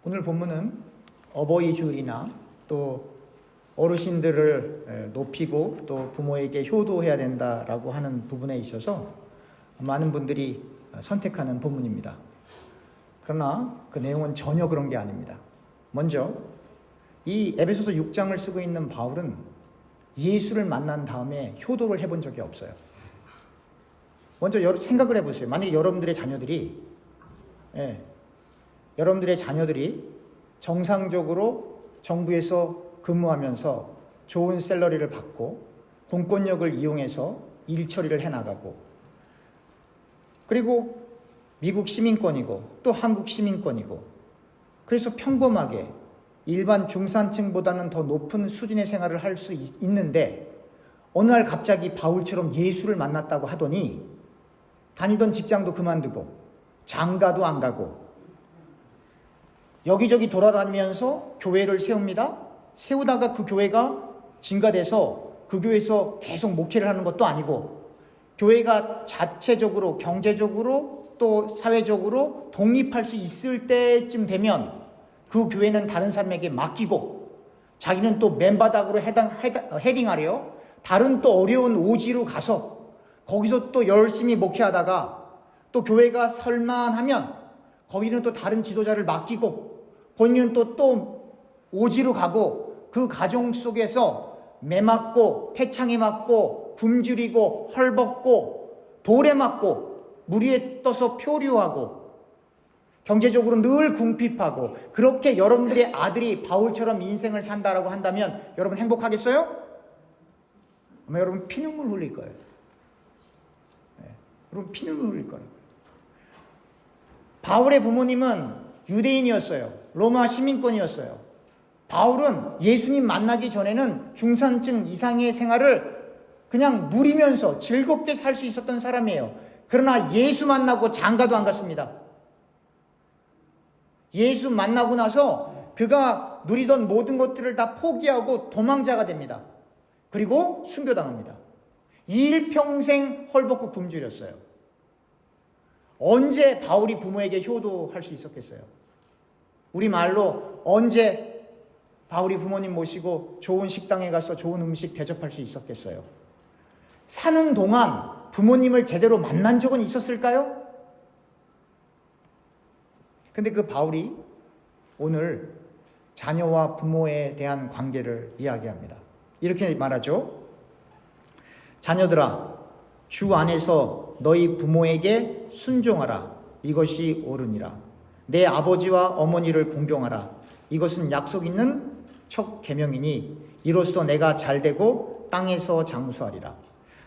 오늘 본문은 어버이 주일이나 또 어르신들을 높이고 또 부모에게 효도해야 된다라고 하는 부분에 있어서 많은 분들이 선택하는 본문입니다. 그러나 그 내용은 전혀 그런 게 아닙니다. 먼저 이 에베소서 6장을 쓰고 있는 바울은 예수를 만난 다음에 효도를 해본 적이 없어요. 먼저 생각을 해보세요. 만약에 여러분들의 자녀들이 정상적으로 정부에서 근무하면서 좋은 샐러리를 받고 공권력을 이용해서 일 처리를 해나가고, 그리고 미국 시민권이고 또 한국 시민권이고, 그래서 평범하게 일반 중산층보다는 더 높은 수준의 생활을 할 수 있는데, 어느 날 갑자기 바울처럼 예수를 만났다고 하더니 다니던 직장도 그만두고 장가도 안 가고 여기저기 돌아다니면서 교회를 세웁니다. 세우다가 그 교회가 증가돼서 그 교회에서 계속 목회를 하는 것도 아니고, 교회가 자체적으로 경제적으로 또 사회적으로 독립할 수 있을 때쯤 되면 그 교회는 다른 사람에게 맡기고, 자기는 또 맨바닥으로 헤딩하려 다른 또 어려운 오지로 가서 거기서 또 열심히 목회하다가 또 교회가 설만하면 거기는 또 다른 지도자를 맡기고, 본인은 또 오지로 가고, 그 가정 속에서 매 맞고 태창에 맞고 굶주리고 헐벗고 돌에 맞고 물 위에 떠서 표류하고 경제적으로 늘 궁핍하고, 그렇게 여러분들의 아들이 바울처럼 인생을 산다라고 한다면 여러분 행복하겠어요? 아마 여러분 피눈물 흘릴 거예요. 여러분 피눈물 흘릴 거라고요. 바울의 부모님은 유대인이었어요. 로마 시민권이었어요. 바울은 예수님 만나기 전에는 중산층 이상의 생활을 그냥 누리면서 즐겁게 살 수 있었던 사람이에요. 그러나 예수 만나고 장가도 안 갔습니다. 예수 만나고 나서 그가 누리던 모든 것들을 다 포기하고 도망자가 됩니다. 그리고 순교당합니다. 일평생 헐벗고 굶주렸어요. 언제 바울이 부모에게 효도할 수 있었겠어요? 우리말로 언제 바울이 부모님 모시고 좋은 식당에 가서 좋은 음식 대접할 수 있었겠어요? 사는 동안 부모님을 제대로 만난 적은 있었을까요? 근데 그 바울이 오늘 자녀와 부모에 대한 관계를 이야기합니다. 이렇게 말하죠. 자녀들아, 주 안에서 너희 부모에게 순종하라. 이것이 옳으니라. 내 아버지와 어머니를 공경하라. 이것은 약속 있는 첫 계명이니 이로써 내가 잘되고 땅에서 장수하리라.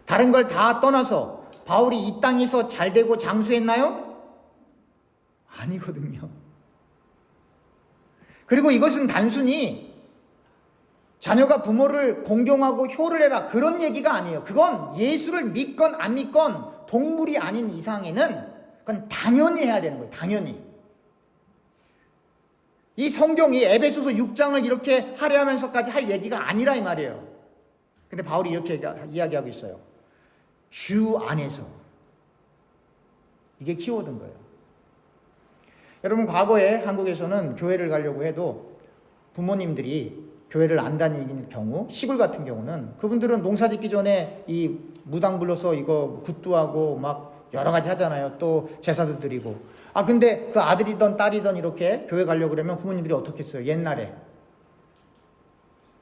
다른 걸 다 떠나서 바울이 이 땅에서 잘되고 장수했나요? 아니거든요. 그리고 이것은 단순히 자녀가 부모를 공경하고 효를 해라 그런 얘기가 아니에요. 그건 예수를 믿건 안 믿건 동물이 아닌 이상에는 그건 당연히 해야 되는 거예요. 당연히. 이 성경이 에베소서 6장을 이렇게 할애하면서까지 할 얘기가 아니라 이 말이에요. 근데 바울이 이렇게 이야기하고 있어요. 주 안에서. 이게 키워드인 거예요. 여러분, 과거에 한국에서는 교회를 가려고 해도 부모님들이 교회를 안 다니는 경우, 시골 같은 경우는 그분들은 농사 짓기 전에 이 무당 불러서 이거 굿도하고 막 여러 가지 하잖아요. 또 제사도 드리고. 근데 그 아들이든 딸이든 이렇게 교회 가려고 그러면 부모님들이 어떻게 했어요? 옛날에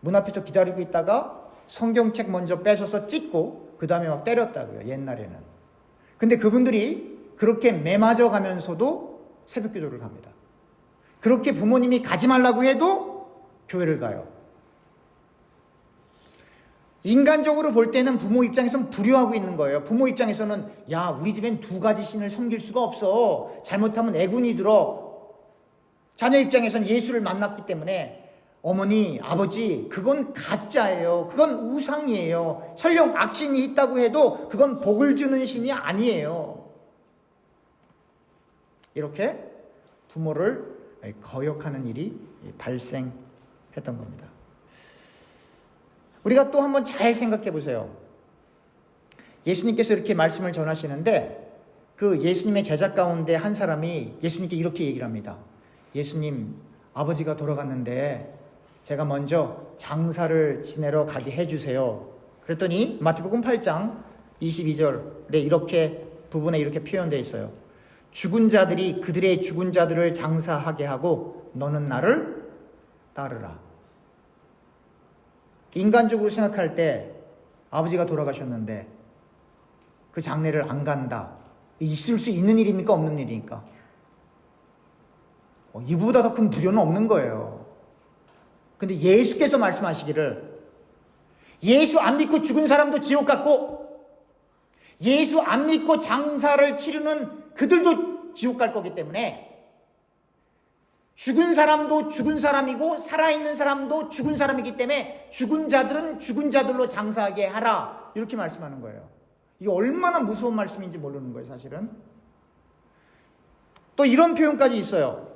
문 앞에서 기다리고 있다가 성경책 먼저 뺏어서 찍고 그 다음에 막 때렸다고요. 옛날에는. 근데 그분들이 그렇게 매맞아 가면서도 새벽 기도를 갑니다. 그렇게 부모님이 가지 말라고 해도 교회를 가요. 인간적으로 볼 때는 부모 입장에서는 불효하고 있는 거예요. 부모 입장에서는 야, 우리 집엔 두 가지 신을 섬길 수가 없어. 잘못하면 애군이 들어. 자녀 입장에서는 예수를 만났기 때문에 어머니, 아버지, 그건 가짜예요. 그건 우상이에요. 설령 악신이 있다고 해도 그건 복을 주는 신이 아니에요. 이렇게 부모를 거역하는 일이 발생했던 겁니다. 우리가 또 한번 잘 생각해 보세요. 예수님께서 이렇게 말씀을 전하시는데 그 예수님의 제자 가운데 한 사람이 예수님께 이렇게 얘기를 합니다. 예수님, 아버지가 돌아갔는데 제가 먼저 장사를 지내러 가게 해주세요. 그랬더니 마태복음 8장 22절에 이렇게 부분에 이렇게 표현되어 있어요. 죽은 자들이 그들의 죽은 자들을 장사하게 하고 너는 나를 따르라. 인간적으로 생각할 때 아버지가 돌아가셨는데 그 장례를 안 간다. 있을 수 있는 일입니까? 없는 일입니까? 이보다 더 큰 불효는 없는 거예요. 근데 예수께서 말씀하시기를 예수 안 믿고 죽은 사람도 지옥 갔고 예수 안 믿고 장사를 치르는 그들도 지옥 갈 거기 때문에 죽은 사람도 죽은 사람이고 살아있는 사람도 죽은 사람이기 때문에 죽은 자들은 죽은 자들로 장사하게 하라. 이렇게 말씀하는 거예요. 이게 얼마나 무서운 말씀인지 모르는 거예요, 사실은. 또 이런 표현까지 있어요.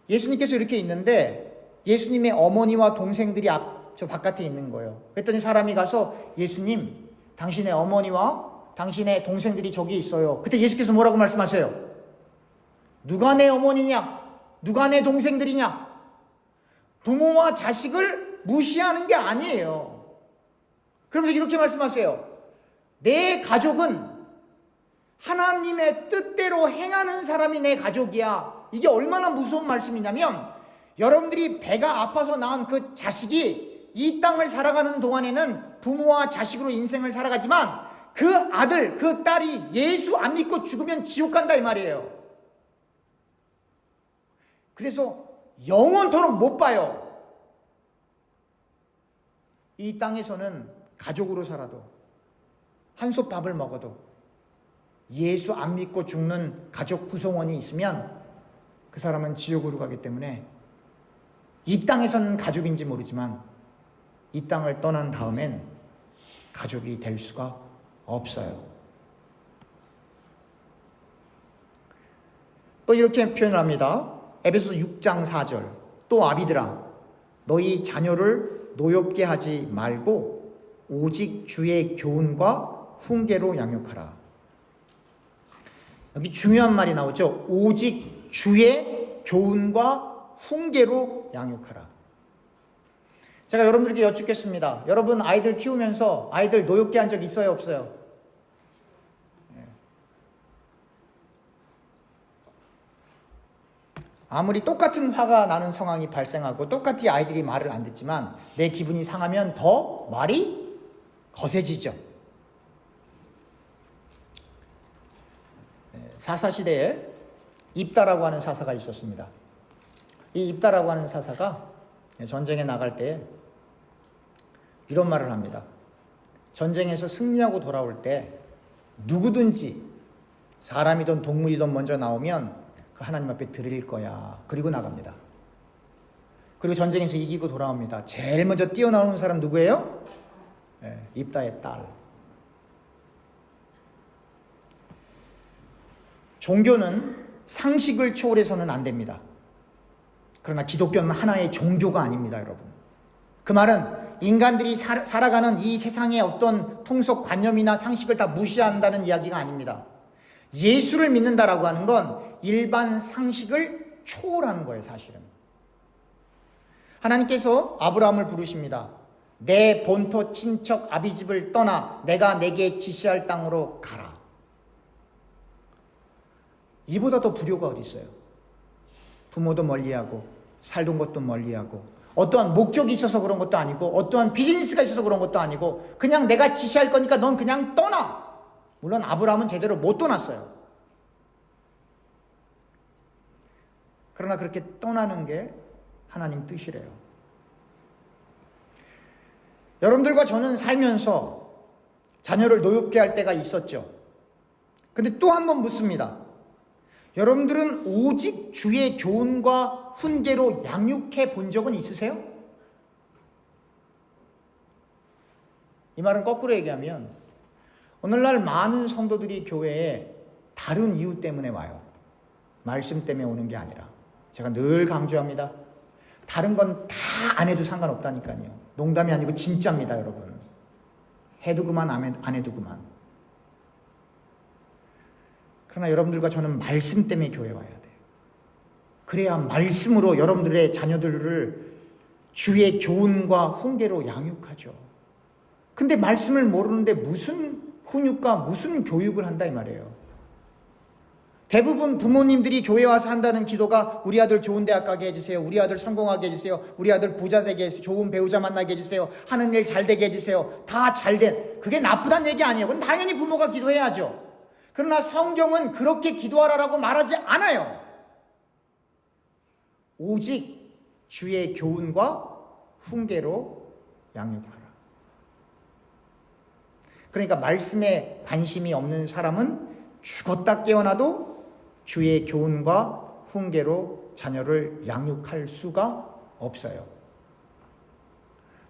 예수님께서 이렇게 있는데 예수님의 어머니와 동생들이 저 바깥에 있는 거예요. 그랬더니 사람이 가서 예수님, 당신의 어머니와 당신의 동생들이 저기 있어요. 그때 예수께서 뭐라고 말씀하세요? 누가 내 어머니냐? 누가 내 동생들이냐? 부모와 자식을 무시하는 게 아니에요. 그러면서 이렇게 말씀하세요. 내 가족은 하나님의 뜻대로 행하는 사람이 내 가족이야. 이게 얼마나 무서운 말씀이냐면 여러분들이 배가 아파서 낳은 그 자식이 이 땅을 살아가는 동안에는 부모와 자식으로 인생을 살아가지만 그 아들, 그 딸이 예수 안 믿고 죽으면 지옥 간다 이 말이에요. 그래서 영원토록 못 봐요. 이 땅에서는 가족으로 살아도 한솥 밥을 먹어도 예수 안 믿고 죽는 가족 구성원이 있으면 그 사람은 지옥으로 가기 때문에 이 땅에서는 가족인지 모르지만 이 땅을 떠난 다음엔 가족이 될 수가 없어요. 또 이렇게 표현합니다. 에베소서 6장 4절. 또 아비들아 너희 자녀를 노엽게 하지 말고 오직 주의 교훈과 훈계로 양육하라. 여기 중요한 말이 나오죠. 오직 주의 교훈과 훈계로 양육하라. 제가 여러분들께 여쭙겠습니다. 여러분 아이들 키우면서 아이들 노엽게 한 적 있어요? 없어요? 아무리 똑같은 화가 나는 상황이 발생하고 똑같이 아이들이 말을 안 듣지만 내 기분이 상하면 더 말이 거세지죠. 사사시대에 입다라고 하는 사사가 있었습니다. 이 입다라고 하는 사사가 전쟁에 나갈 때 이런 말을 합니다. 전쟁에서 승리하고 돌아올 때 누구든지 사람이든 동물이든 먼저 나오면 그 하나님 앞에 드릴 거야. 그리고 나갑니다. 그리고 전쟁에서 이기고 돌아옵니다. 제일 먼저 뛰어나오는 사람 누구예요? 입다의 딸. 종교는 상식을 초월해서는 안 됩니다. 그러나 기독교는 하나의 종교가 아닙니다, 여러분. 그 말은 인간들이 살아가는 이 세상의 어떤 통속관념이나 상식을 다 무시한다는 이야기가 아닙니다. 예수를 믿는다라고 하는 건 일반 상식을 초월하는 거예요, 사실은. 하나님께서 아브라함을 부르십니다. 내 본토 친척 아비집을 떠나 내가 내게 지시할 땅으로 가라. 이보다 더 불효가 어디 있어요? 부모도 멀리하고 살던 것도 멀리하고 어떠한 목적이 있어서 그런 것도 아니고 어떠한 비즈니스가 있어서 그런 것도 아니고 그냥 내가 지시할 거니까 넌 그냥 떠나. 물론 아브라함은 제대로 못 떠났어요. 그러나 그렇게 떠나는 게 하나님 뜻이래요. 여러분들과 저는 살면서 자녀를 노엽게 할 때가 있었죠. 근데 또 한 번 묻습니다. 여러분들은 오직 주의 교훈과 훈계로 양육해 본 적은 있으세요? 이 말은 거꾸로 얘기하면 오늘날 많은 성도들이 교회에 다른 이유 때문에 와요. 말씀 때문에 오는 게 아니라. 제가 늘 강조합니다. 다른 건 다 안 해도 상관없다니까요. 농담이 아니고 진짜입니다, 여러분. 해도 그만 안 해도 그만. 그러나 여러분들과 저는 말씀 때문에 교회 와야 돼요. 그래야 말씀으로 여러분들의 자녀들을 주의 교훈과 훈계로 양육하죠. 근데 말씀을 모르는데 무슨 훈육과 무슨 교육을 한다 이 말이에요. 대부분 부모님들이 교회 와서 한다는 기도가 우리 아들 좋은 대학 가게 해주세요. 우리 아들 성공하게 해주세요. 우리 아들 부자 되게 해주세요. 좋은 배우자 만나게 해주세요. 하는 일 잘 되게 해주세요. 다 잘된, 그게 나쁘다는 얘기 아니에요. 그건 당연히 부모가 기도해야죠. 그러나 성경은 그렇게 기도하라라고 말하지 않아요. 오직 주의 교훈과 훈계로 양육하라. 그러니까 말씀에 관심이 없는 사람은 죽었다 깨어나도 주의 교훈과 훈계로 자녀를 양육할 수가 없어요.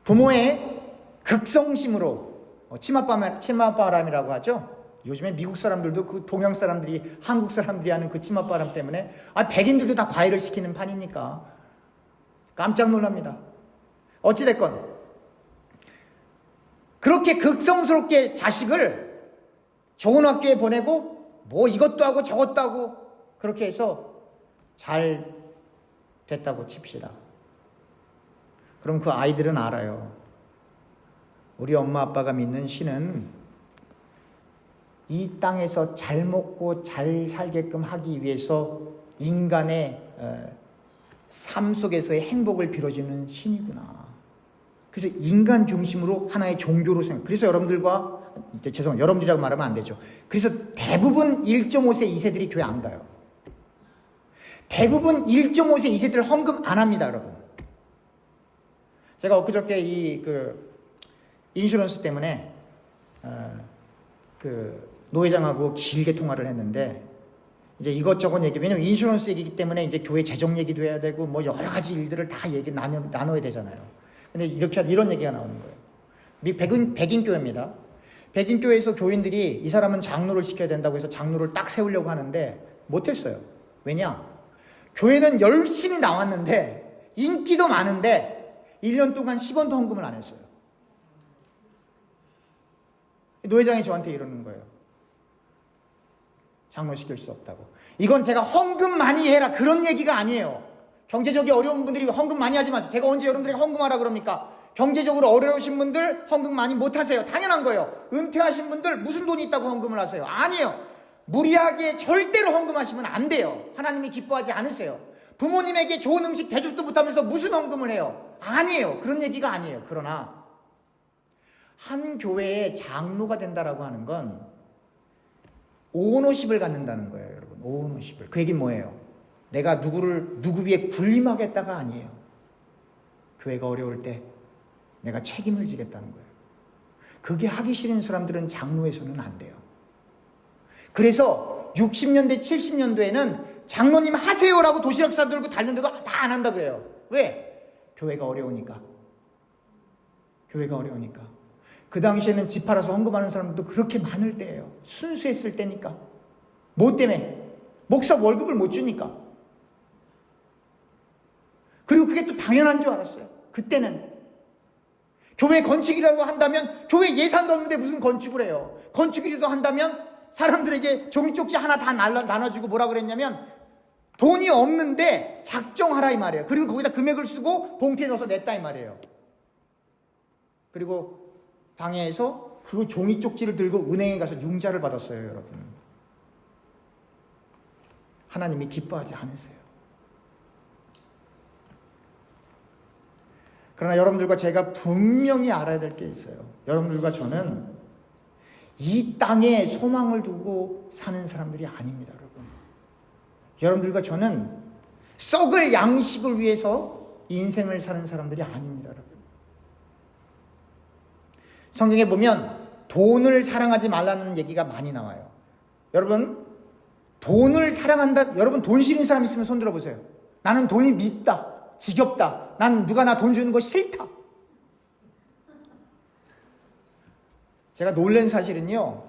부모의 극성심으로 치맛바람이라고 하죠. 요즘에 미국 사람들도 그 동양 사람들이 한국 사람들이 하는 그 치맛바람 때문에 백인들도 다 과외를 시키는 판이니까 깜짝 놀랍니다. 어찌됐건 그렇게 극성스럽게 자식을 좋은 학교에 보내고 뭐 이것도 하고 저것도 하고 그렇게 해서 잘 됐다고 칩시다. 그럼 그 아이들은 알아요. 우리 엄마 아빠가 믿는 신은 이 땅에서 잘 먹고 잘 살게끔 하기 위해서 인간의 삶 속에서의 행복을 빌어주는 신이구나. 그래서 인간 중심으로 하나의 종교로 생각. 그래서 여러분들이라고 말하면 안 되죠. 그래서 대부분 1.5세 2세들이 교회 안 가요. 대부분 1.5세 2세들 헌금 안 합니다, 여러분. 제가 엊그저께 인슈런스 때문에 노회장하고 길게 통화를 했는데 이제 이것저것 얘기, 왜냐면 인슈런스 얘기이기 때문에 이제 교회 재정 얘기도 해야 되고 뭐 여러 가지 일들을 다 나눠야 되잖아요. 근데 이런 얘기가 나오는 거예요. 백인 교회입니다. 백인 교회에서 교인들이 이 사람은 장로를 시켜야 된다고 해서 장로를 딱 세우려고 하는데 못했어요. 왜냐? 교회는 열심히 나왔는데 인기도 많은데 1년 동안 10원도 헌금을 안 했어요. 노회장이 저한테 이러는 거예요. 장로 시킬 수 없다고. 이건 제가 헌금 많이 해라 그런 얘기가 아니에요. 경제적이 어려운 분들이 헌금 많이 하지 마세요. 제가 언제 여러분들에게 헌금하라 그럽니까? 경제적으로 어려우신 분들 헌금 많이 못하세요. 당연한 거예요. 은퇴하신 분들 무슨 돈이 있다고 헌금을 하세요? 아니에요. 무리하게 절대로 헌금하시면 안 돼요. 하나님이 기뻐하지 않으세요. 부모님에게 좋은 음식 대접도 못하면서 무슨 헌금을 해요? 아니에요. 그런 얘기가 아니에요. 그러나 한 교회의 장로가 된다라고 하는 건 오너십을 갖는다는 거예요, 여러분. 오너십을. 그 얘기는 뭐예요? 내가 누구 위에 군림하겠다가 아니에요. 교회가 어려울 때 내가 책임을 지겠다는 거예요. 그게 하기 싫은 사람들은 장로에서는 안 돼요. 그래서 60년대, 70년도에는 장로님 하세요라고 도시락 싸들고 달는데도 다 안 한다 그래요. 왜? 교회가 어려우니까. 교회가 어려우니까. 그 당시에는 집 팔아서 헌금하는 사람들도 그렇게 많을 때예요. 순수했을 때니까. 뭐 때문에? 목사 월급을 못 주니까. 그리고 그게 또 당연한 줄 알았어요. 그때는. 교회 건축이라도 한다면 교회 예산도 없는데 무슨 건축을 해요. 건축이라도 한다면 사람들에게 종이쪽지 하나 다 나눠주고 뭐라 그랬냐면 돈이 없는데 작정하라 이 말이에요. 그리고 거기다 금액을 쓰고 봉투에 넣어서 냈다 이 말이에요. 그리고 방해해서 그 종이 쪽지를 들고 은행에 가서 융자를 받았어요, 여러분. 하나님이 기뻐하지 않으세요. 그러나 여러분들과 제가 분명히 알아야 될 게 있어요. 여러분들과 저는 이 땅에 소망을 두고 사는 사람들이 아닙니다, 여러분. 여러분들과 저는 썩을 양식을 위해서 인생을 사는 사람들이 아닙니다, 여러분. 성경에 보면 돈을 사랑하지 말라는 얘기가 많이 나와요. 여러분, 돈을 사랑한다. 여러분, 돈 싫은 사람 있으면 손 들어보세요. 나는 돈이 밉다. 지겹다. 난 누가 나 돈 주는 거 싫다. 제가 놀란 사실은요,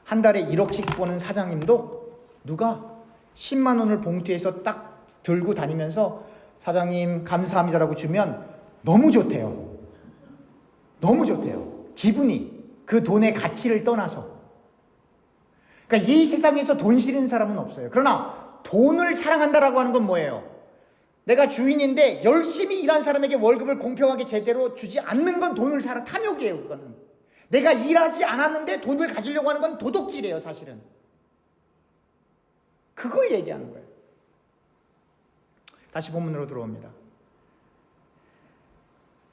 한 달에 1억씩 버는 사장님도 누가 10만 원을 봉투에서 딱 들고 다니면서 사장님 감사합니다라고 주면 너무 좋대요. 너무 좋대요. 기분이 그 돈의 가치를 떠나서. 그러니까 이 세상에서 돈 싫은 사람은 없어요. 그러나 돈을 사랑한다라고 하는 건 뭐예요? 내가 주인인데 열심히 일한 사람에게 월급을 공평하게 제대로 주지 않는 건 돈을 탐욕이에요. 그거는 내가 일하지 않았는데 돈을 가지려고 하는 건 도둑질이에요. 사실은 그걸 얘기하는 거예요. 다시 본문으로 들어옵니다.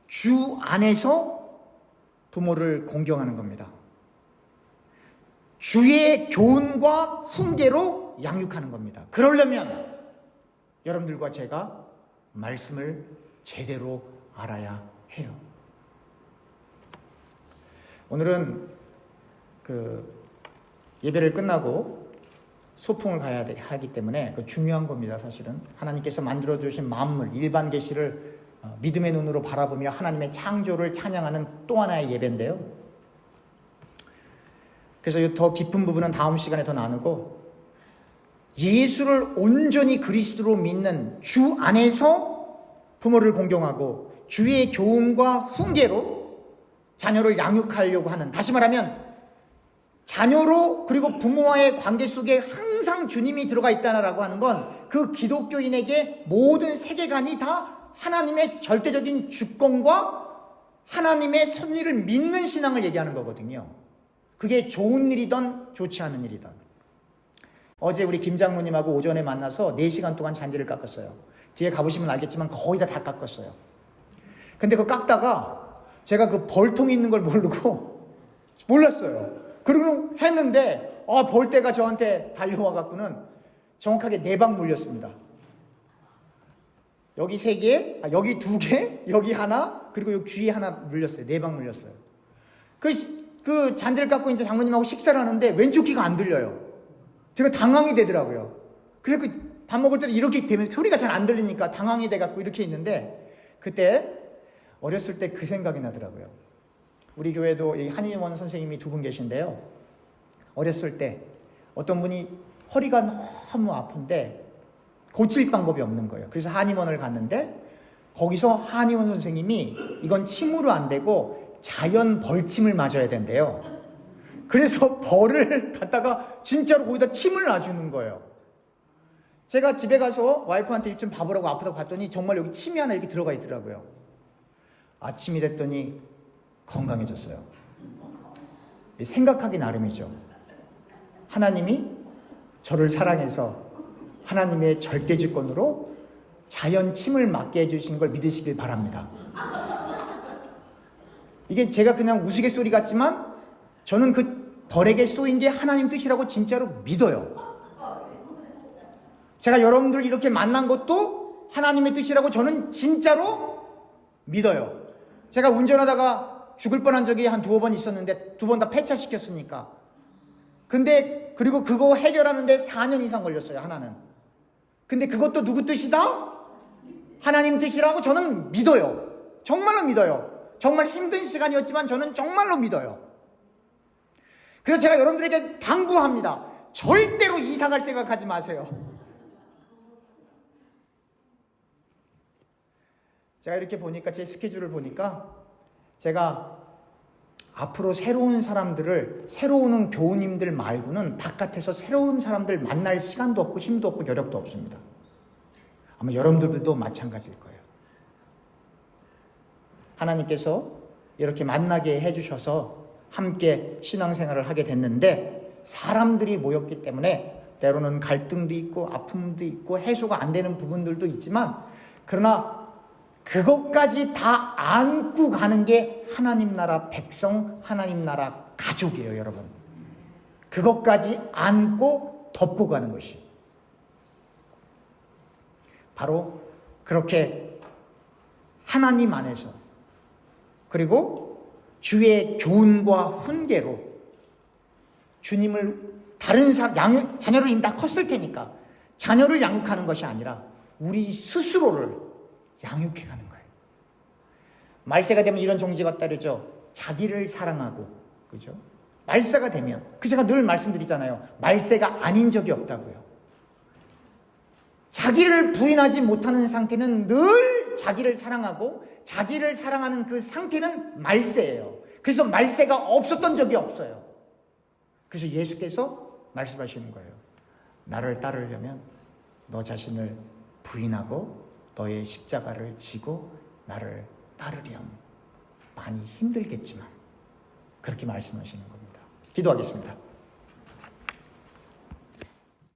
주 안에서 부모를 공경하는 겁니다. 주의 교훈과 훈계로 양육하는 겁니다. 그러려면 여러분들과 제가 말씀을 제대로 알아야 해요. 오늘은 예배를 끝나고 소풍을 가야 하기 때문에 중요한 겁니다. 사실은 하나님께서 만들어주신 만물 일반 계시를 믿음의 눈으로 바라보며 하나님의 창조를 찬양하는 또 하나의 예배인데요. 그래서 더 깊은 부분은 다음 시간에 더 나누고, 예수를 온전히 그리스도로 믿는 주 안에서 부모를 공경하고 주의 교훈과 훈계로 자녀를 양육하려고 하는, 다시 말하면 자녀로 그리고 부모와의 관계 속에 항상 주님이 들어가 있다라고 하는 건 그 기독교인에게 모든 세계관이 다 하나님의 절대적인 주권과 하나님의 섭리를 믿는 신앙을 얘기하는 거거든요. 그게 좋은 일이든 좋지 않은 일이든. 어제 우리 김 장로님하고 오전에 만나서 4시간 동안 잔디를 깎았어요. 뒤에 가보시면 알겠지만 거의 다 깎았어요. 근데 그거 깎다가 제가 그 벌통이 있는 걸 몰랐어요. 그리고 했는데 벌떼가 저한테 달려와 갖고는 정확하게 4방 물렸습니다. 여기 3개, 여기 2개, 여기 하나, 그리고 여기 귀에 하나 물렸어요. 4방 물렸어요. 그 잔디를 깎고 이제 장로님하고 식사를 하는데 왼쪽 귀가 안 들려요. 제가 당황이 되더라고요. 그래서 밥 먹을 때도 이렇게 되면 소리가 잘 안 들리니까 당황이 돼갖고 이렇게 있는데, 그때 어렸을 때 그 생각이 나더라고요. 우리 교회도 한의원 선생님이 2분 계신데요. 어렸을 때 어떤 분이 허리가 너무 아픈데 고칠 방법이 없는 거예요. 그래서 한의원을 갔는데 거기서 한의원 선생님이 이건 침으로 안 되고 자연 벌침을 맞아야 된대요. 그래서 벌을 갖다가 진짜로 거기다 침을 놔주는 거예요. 제가 집에 가서 와이프한테 좀 봐보라고 아프다고 봤더니 정말 여기 침이 하나 이렇게 들어가 있더라고요. 아침이 됐더니 건강해졌어요. 생각하기 나름이죠. 하나님이 저를 사랑해서 하나님의 절대주권으로 자연 침을 맞게 해주신 걸 믿으시길 바랍니다. 이게 제가 그냥 우스갯소리 같지만 저는 그 벌에게 쏘인 게 하나님 뜻이라고 진짜로 믿어요. 제가 여러분들 이렇게 만난 것도 하나님의 뜻이라고 저는 진짜로 믿어요. 제가 운전하다가 죽을 뻔한 적이 한 2번 있었는데 2번 다 폐차시켰으니까. 근데 그리고 그거 해결하는데 4년 이상 걸렸어요. 하나는. 근데 그것도 누구 뜻이다? 하나님 뜻이라고 저는 믿어요. 정말로 믿어요. 정말 힘든 시간이었지만 저는 정말로 믿어요. 그래서 제가 여러분들에게 당부합니다. 절대로 이사 갈 생각하지 마세요. 제가 이렇게 보니까, 제 스케줄을 보니까 제가 앞으로 새로운 사람들을, 새로운 교우님들 말고는 바깥에서 새로운 사람들 만날 시간도 없고 힘도 없고 여력도 없습니다. 아마 여러분들도 마찬가지일 거예요. 하나님께서 이렇게 만나게 해주셔서 함께 신앙생활을 하게 됐는데, 사람들이 모였기 때문에 때로는 갈등도 있고 아픔도 있고 해소가 안 되는 부분들도 있지만, 그러나 그것까지 다 안고 가는 게 하나님 나라 백성, 하나님 나라 가족이에요, 여러분. 그것까지 안고 덮고 가는 것이 바로 그렇게 하나님 안에서, 그리고 주의 교훈과 훈계로 주님을 다른 자녀를 이미 다 컸을 테니까 자녀를 양육하는 것이 아니라 우리 스스로를 양육해가는 거예요. 말세가 되면 이런 종지가 따르죠. 자기를 사랑하고, 그죠? 말세가 되면, 제가 늘 말씀드리잖아요. 말세가 아닌 적이 없다고요. 자기를 부인하지 못하는 상태는 늘 자기를 사랑하고, 자기를 사랑하는 그 상태는 말세예요. 그래서 말세가 없었던 적이 없어요. 그래서 예수께서 말씀하시는 거예요. 나를 따르려면 너 자신을 부인하고 너의 십자가를 지고 나를 따르렴. 많이 힘들겠지만 그렇게 말씀하시는 겁니다. 기도하겠습니다.